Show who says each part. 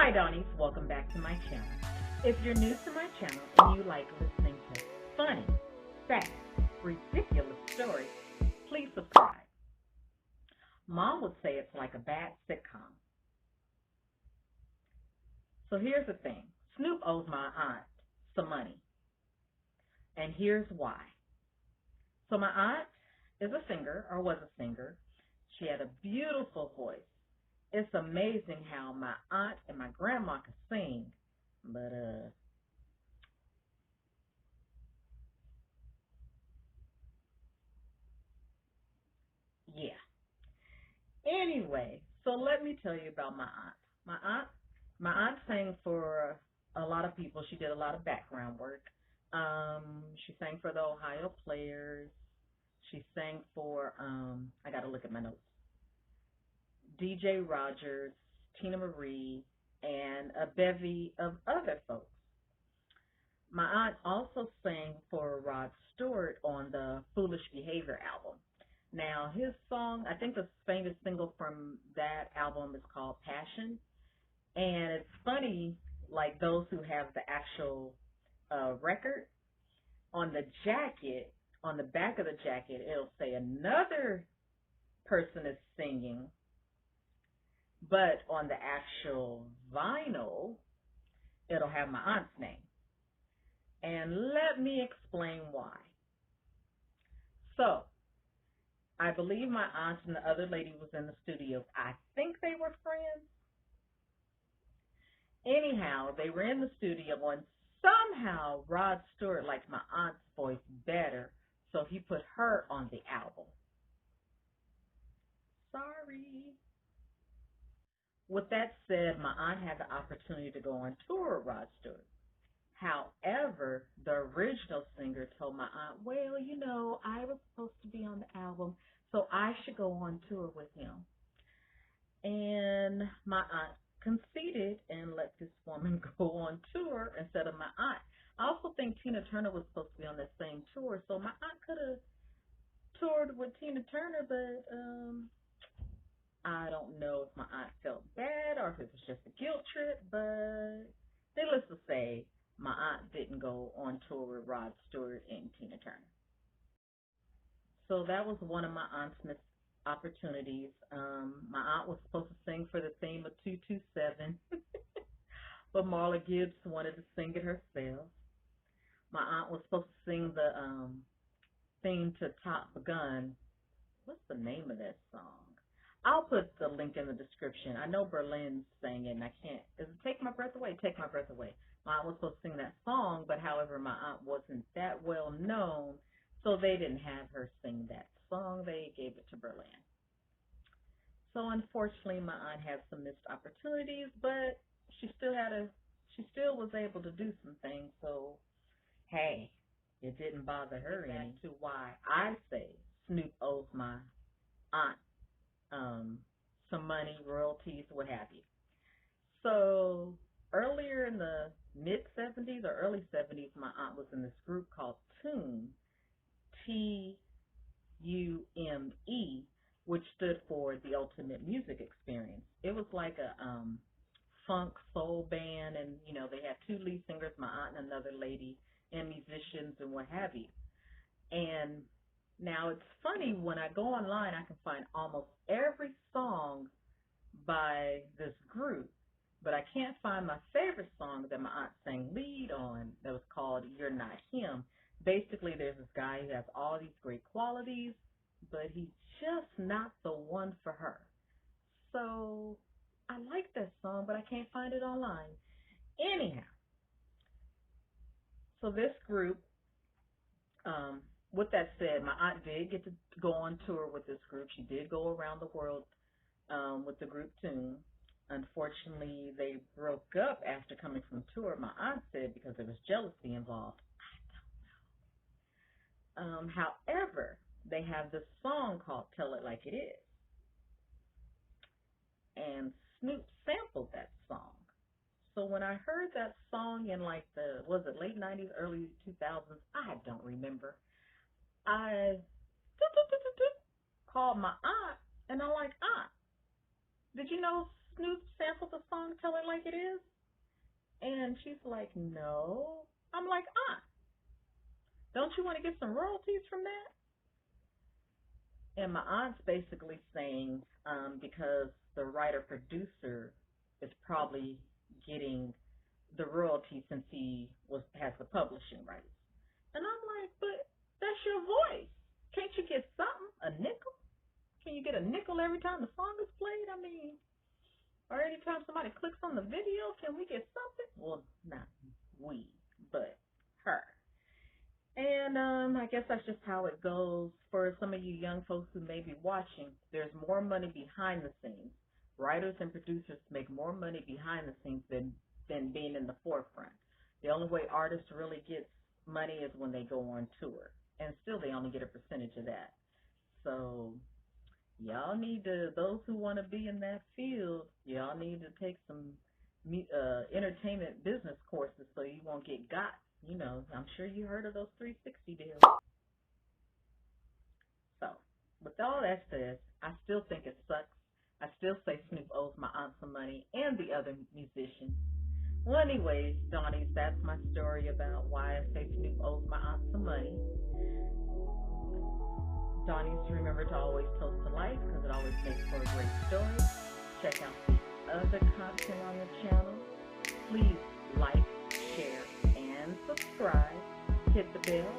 Speaker 1: Hi Dawnies, welcome back to my channel. If you're new to my channel and you like listening to funny, fast, ridiculous stories, please subscribe. Mom would say it's like a bad sitcom. So here's the thing. Snoop owes my aunt some money. And here's why. So my aunt is a singer, or was a singer. She had a beautiful voice. It's amazing how my aunt and my grandma can sing, but yeah. Anyway, so let me tell you about my aunt. My aunt sang for a lot of people. She did a lot of background work. She sang for the Ohio Players. She sang for I got to look at my notes. DJ Rogers, Tina Marie, and a bevy of other folks. My aunt also sang for Rod Stewart on the Foolish Behavior album. Now, his song, I think the famous single from that album is called Passion. And it's funny, like those who have the actual record, on the jacket, on the back of the jacket, it'll say another person is singing, but on the actual vinyl, it'll have my aunt's name. And let me explain why. So, I believe my aunt and the other lady was in the studio. I think they were friends. Anyhow, they were in the studio and somehow Rod Stewart liked my aunt's voice better, so he put her on the album. Sorry. With that said, my aunt had the opportunity to go on tour with Rod Stewart. However, the original singer told my aunt, well, you know, I was supposed to be on the album, so I should go on tour with him. And my aunt conceded and let this woman go on tour instead of my aunt. I also think Tina Turner was supposed to be on that same tour, so my aunt could have toured with Tina Turner, but I don't know if my aunt felt bad or if it was just a guilt trip, but needless to say, my aunt didn't go on tour with Rod Stewart and Tina Turner. So that was one of my aunt's missed opportunities. My aunt was supposed to sing for the theme of 227, but Marla Gibbs wanted to sing it herself. My aunt was supposed to sing the theme to Top Gun. What's the name of that song? I'll put the link in the description. I know Berlin sang it, and I can't. Is it Take My Breath Away? Take My Breath Away. My aunt was supposed to sing that song, but however, my aunt wasn't that well known, so they didn't have her sing that song. They gave it to Berlin. So unfortunately, my aunt had some missed opportunities, but she still was able to do some things. So hey, it didn't bother her any. To why I say Snoop owes my aunt some money, royalties, what have you. So earlier in the mid 70s or early 70s, my aunt was in this group called T.U.M.E, T-U-M-E, which stood for the Ultimate Music Experience. It was like a funk soul band, and you know they had two lead singers, my aunt and another lady, and musicians and what have you. And now it's funny, when I go online, I can find almost every song by this group, but I can't find my favorite song that my aunt sang lead on that was called You're Not Him. Basically, there's this guy who has all these great qualities, but he's just not the one for her. So I like that song, but I can't find it online. Anyhow, so this group, with that said, my aunt did get to go on tour with this group. She did go around the world with the group T.U.M.E. Unfortunately, they broke up after coming from tour, my aunt said, because there was jealousy involved. However, they have this song called Tell It Like It Is. And Snoop sampled that song. So when I heard that song in like was it late 90s, early 2000s? I don't remember. I called my aunt, and I'm like, Aunt, did you know Snoop sample the song Tell It Like It Is? And she's like, no. I'm like, don't you want to get some royalties from that? And my aunt's basically saying, because the writer producer is probably getting the royalty since he has the publishing rights. And I'm like, but that's your voice. Can't you get something? A nickel? Can you get a nickel every time the song is played? I mean, or anytime somebody clicks on the video, can we get something? Well, not we, but her. And I guess that's just how it goes. For some of you young folks who may be watching, there's more money behind the scenes. Writers and producers make more money behind the scenes than being in the forefront. The only way artists really get money is when they go on tour. And still they only get a percentage of that. So y'all need to, those who want to be in that field, y'all need to take some entertainment business courses so you won't get got. You know, I'm sure you heard of those 360 deals. So, with all that said, I still think it sucks. I still say Snoop owes my aunt some money and the other musicians. Well, anyways, Dawnies, that's my story about why I say Snoop owes my aunt some money. Dawnies, remember to always toast to life because it always makes for a great story. Check out the other content on the channel. Please like, share, and subscribe. Hit the bell